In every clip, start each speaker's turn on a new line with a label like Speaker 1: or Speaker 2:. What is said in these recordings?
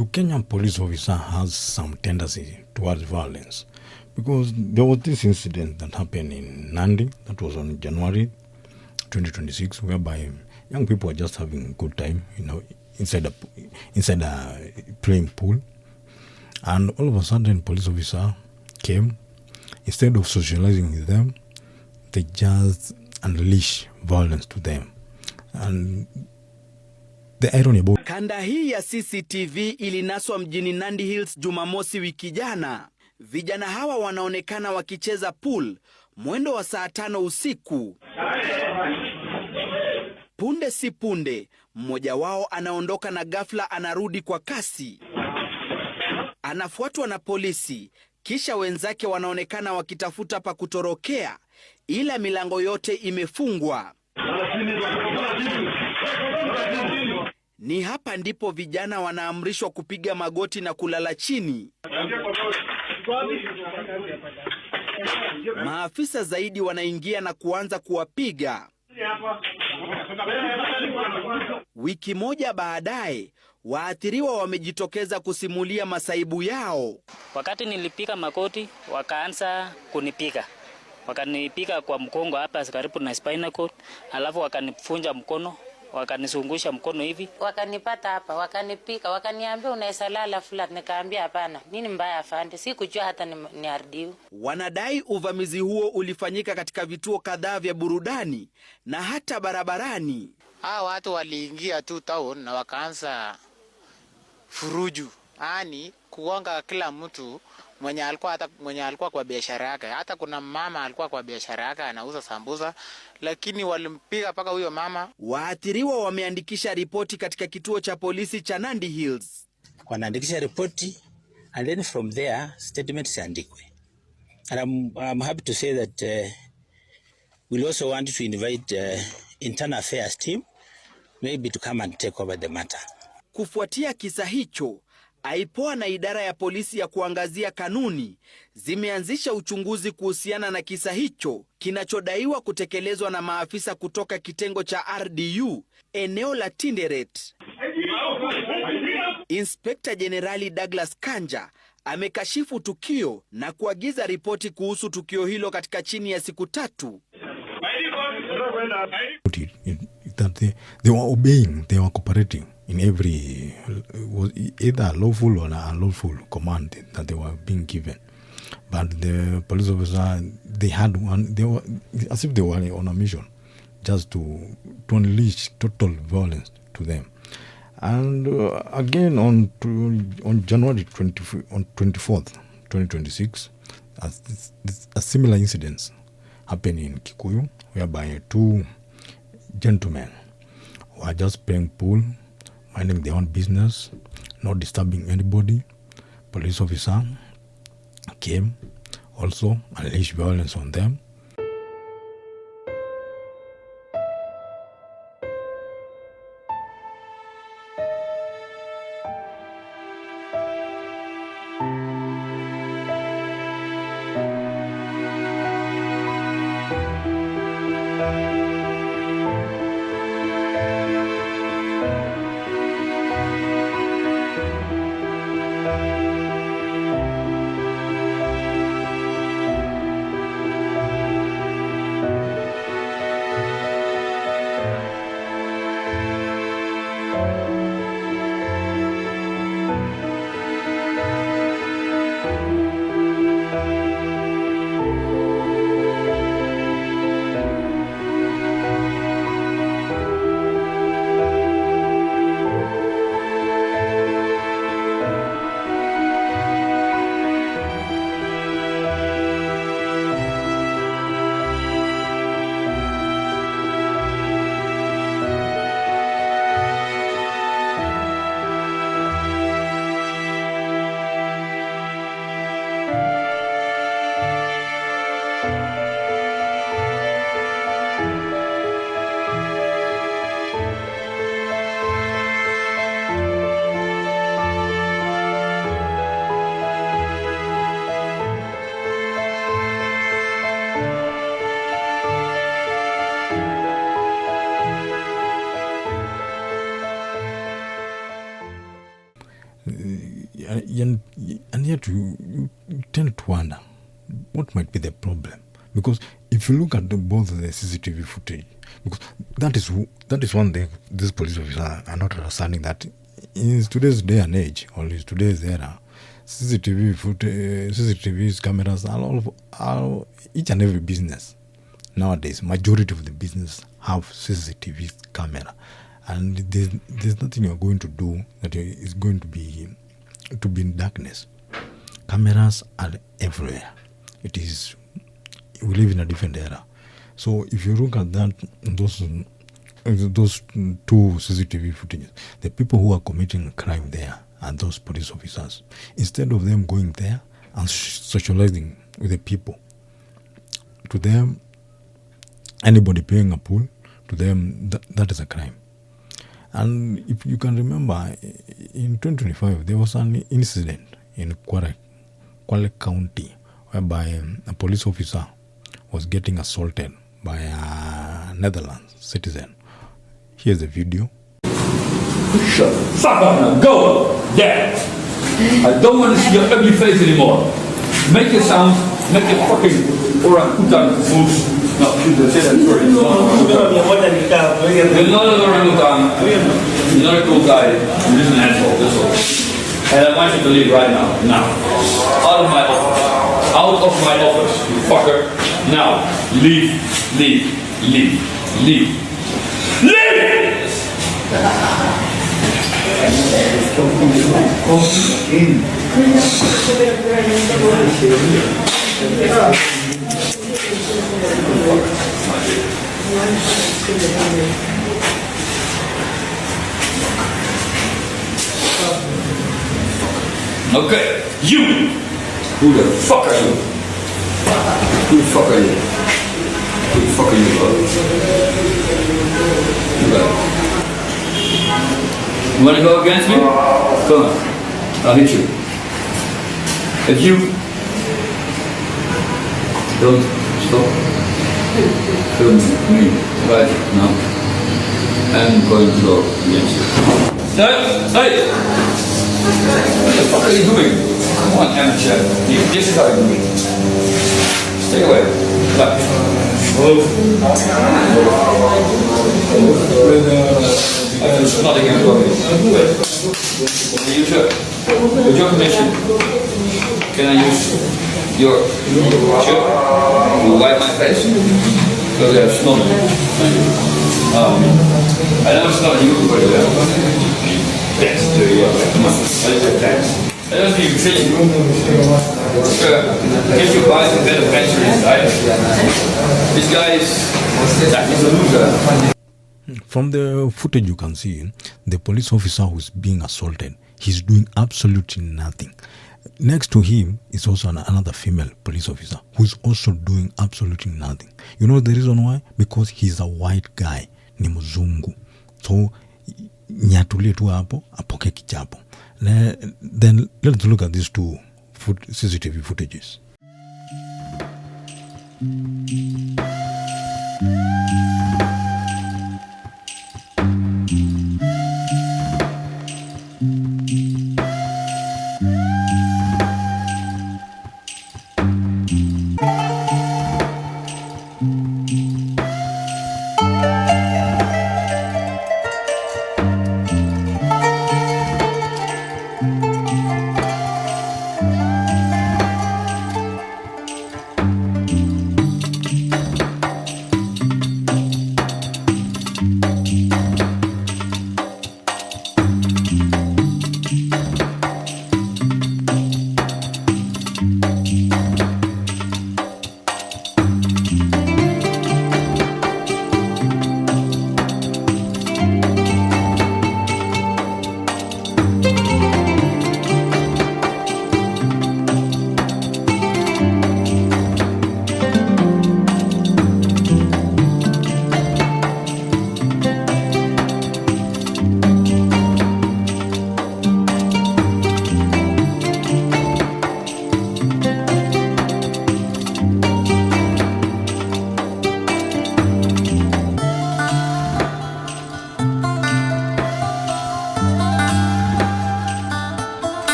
Speaker 1: the Kenyan police officer has some tendency towards violence, because there was this incident that happened in Nandi, that was on January 2026, whereby young people were just having a good time, inside a playing pool, and all of a sudden, police officer came. Instead of socializing with them, they just unleash violence to them. And the irony about...
Speaker 2: Kanda hii ya CCTV ilinaswa mjini Nandi Hills Jumamosi wiki jana. Vijana hawa wanaonekana wakicheza pool mwendo wa saa 5 usiku. Punde si punde, mmoja wao anaondoka na ghafla anarudi kwa kasi. Anafuatwa na polisi, kisha wenzake wanaonekana wakitafuta pa kutorokea, ila milango yote imefungwa. Ni hapa ndipo vijana wanaamrishwa kupiga magoti na kulala chini. Maafisa zaidi wanaingia na kuanza kuwapiga. Wiki moja baadaye, waathiriwa wamejitokeza kusimulia masaibu yao.
Speaker 3: Wakati nilipiga magoti, wakaanza kunipiga. Wakanipiga kwa mkongo hapa karibu na spinal cord, alafu wakanifunja mkono, wakanizungusha mkono hivi.
Speaker 4: Wakanipata hapa, wakanipiga, wakaniambia unaweza lala flat. Nikaambia hapana, nini mbaya afande, sikujua hata ni ardiu.
Speaker 2: Wanadai uvamizi huo ulifanyika katika vituo kadhaa vya burudani na hata barabarani.
Speaker 5: Watu waliingia tu town na wakaanza furuju. Kugonga kila mtu mwenye alikuwa kwa biashara yake. Hata kuna mama alikuwa kwa biashara yake anauza sambusa, lakini walimpiga paka huyo mama.
Speaker 2: Waathiriwa wameandikisha ripoti katika kituo cha polisi cha Nandi Hills.
Speaker 6: Wanaandikisha ripoti, and then from there statements andikwe. And I'm happy to say that we'll also want to invite internal affairs team maybe to come and take over the matter.
Speaker 2: Kufuatia kisa hicho, IPOA na idara ya polisi ya kuangazia kanuni zimeanzisha uchunguzi kuhusiana na kisa hicho kinachodaiwa kutekelezwa na maafisa kutoka kitengo cha RDU eneo la Tinderet. Inspekta Jenerali Douglas Kanja amekashifu tukio na kuagiza ripoti kuhusu tukio hilo katika chini ya siku 3.
Speaker 1: That they were obeying, they were cooperating in every, either lawful or unlawful command that they were being given. But the police officer, they were as if they were on a mission, just to unleash total violence to them. And again on January 24th, 2026, a similar incident happened in Kikuyu, whereby 2 gentlemen were just playing pool, minding their own business, not disturbing anybody. Police officer came, also unleashed violence on them. And yet you tend to wonder what might be the problem. Because if you look at both the CCTV footage, because that is one thing these police officers are not understanding, that in today's day and age, or in today's era, CCTV footage, CCTV cameras are each and every business nowadays. Majority of the business have CCTV camera, and there's nothing you're going to do that is going to be in darkness. Cameras are everywhere. We live in a different era. So if you look at that, those two CCTV footages, the people who are committing a crime there are those police officers. Instead of them going there and socializing with the people, to them, anybody paying a pool, to them, that is a crime. And if you can remember, in 2025, there was an incident in Kwale County whereby a police officer was getting assaulted by a Netherlands citizen. Here's the video.
Speaker 7: Shut the fuck up now. Go! There! I don't want to see your ugly face anymore. Make a sound, make a fucking orangutan moves. No, say that, sorry. You're not an orangutan. You're not a cool guy. You're just an asshole, that's all. And I want you to leave right now. Now. Out of my office. Out of my office, you fucker. Now, leave. Okay, you! Who the fuck are you? Who the fuck are you? Who the fuck are you, bro? You wanna go against me? Come on. I'll hit you. If you don't stop filming me right now, I'm going to go against you. Hey! What the fuck are you doing? Come on, amateur. This is how you do it. Stay away. Back. Move. I feel snotting in the body. With your permission, can I use your shirt to wipe my face? Because I have snot. I know it's not you, but thanks to you. Come on. I don't think you think get your guys a bit of venture inside. This guy is a loser.
Speaker 1: From the footage you can see, the police officer who's being assaulted, he's doing absolutely nothing. Next to him is also another female police officer who's also doing absolutely nothing. You know the reason why? Because he's a white guy, ni mzungu. So nyatulie tu hapo apoke kichapo. Then let's look at these two CCTV footages.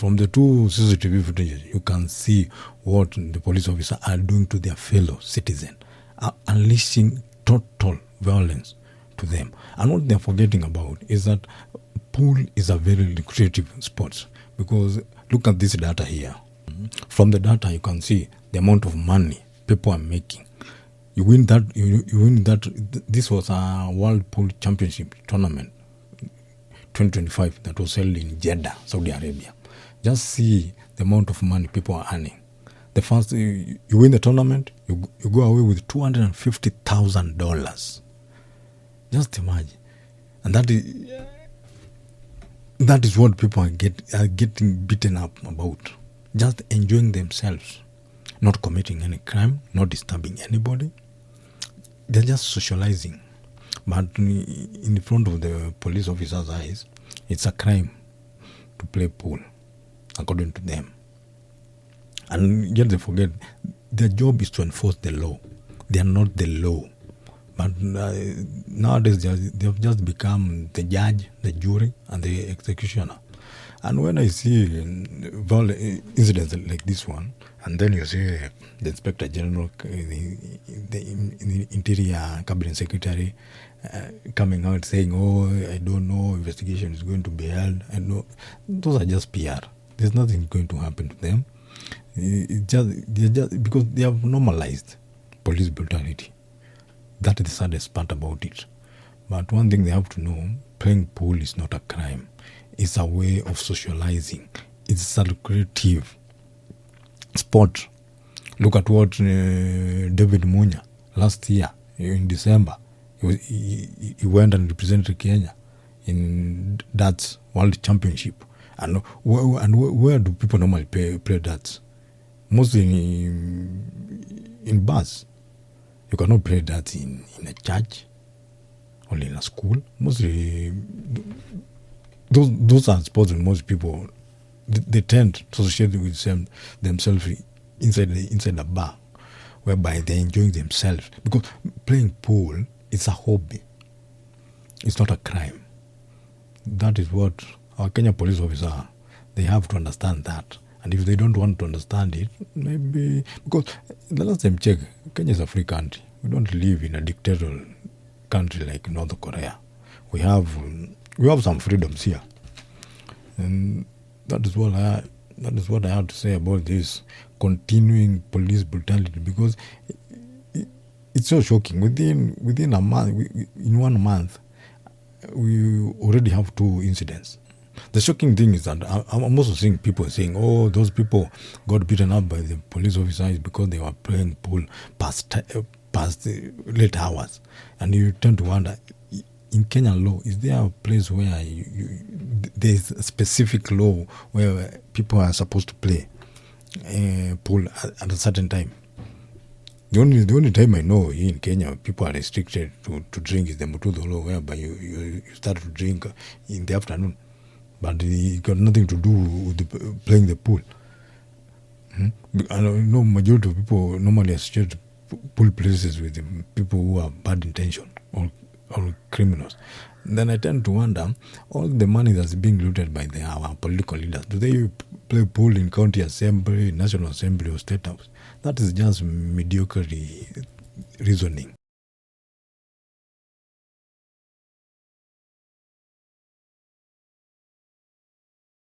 Speaker 1: from the two CCTV footages, you can see what the police officers are doing to their fellow citizen, unleashing total violence to them. And what they're forgetting about is that pool is a very lucrative sport, because look at this data here. From the data, you can see the amount of money people are making. You win that. You win that. This was a World Pool Championship tournament, 2025, that was held in Jeddah, Saudi Arabia. Just see the amount of money people are earning. The first, you win the tournament, you go away with $250,000. Just imagine, and that is what people are getting beaten up about. Just enjoying themselves, not committing any crime, not disturbing anybody. They're just socializing. But in front of the police officers' eyes, it's a crime to play pool, according to them. And yet they forget their job is to enforce the law. They are not the law. But nowadays they have just become the judge, the jury, and the executioner. And when I see violent incidents like this one, and then you see the Inspector General, the Interior Cabinet Secretary coming out saying, "Oh, I don't know, investigation is going to be held," I know those are just PR. There's nothing going to happen to them. They're just because they have normalized police brutality. That is the saddest part about it. But one thing they have to know: playing pool is not a crime. It's a way of socializing. It's a lucrative sport. Look at what David Munya last year in December. He went and represented Kenya in darts World Championship. And where do people normally play darts? Mostly in bars. You cannot play darts in a church or in a school. Mostly those are sports that most people they tend to associate with themselves inside a bar, whereby they're enjoying themselves. Because playing pool is a hobby. It's not a crime. That is what our Kenya police officers are. They have to understand that. And if they don't want to understand it, maybe because the last time check, Kenya is a free country. We don't live in a dictatorial country like North Korea. We have some freedoms here, and that is what I have to say about this continuing police brutality, because it's so shocking. Within a month, in 1 month, we already have 2 incidents. The shocking thing is that I'm also seeing people saying, "Oh, those people got beaten up by the police officers because they were playing pool past late hours," and you tend to wonder, in Kenyan law, is there a place where there's a specific law where people are supposed to play pool at a certain time? The only time I know here in Kenya people are restricted to drink is the Mutuzo law, whereby you start to drink in the afternoon, but it got nothing to do with playing the pool. I know majority of people normally associate pool places with people who have bad intention or criminals. Then I tend to wonder, all the money that's being looted by our political leaders, do they play pool in county assembly, national assembly, or state house? That is just mediocre reasoning.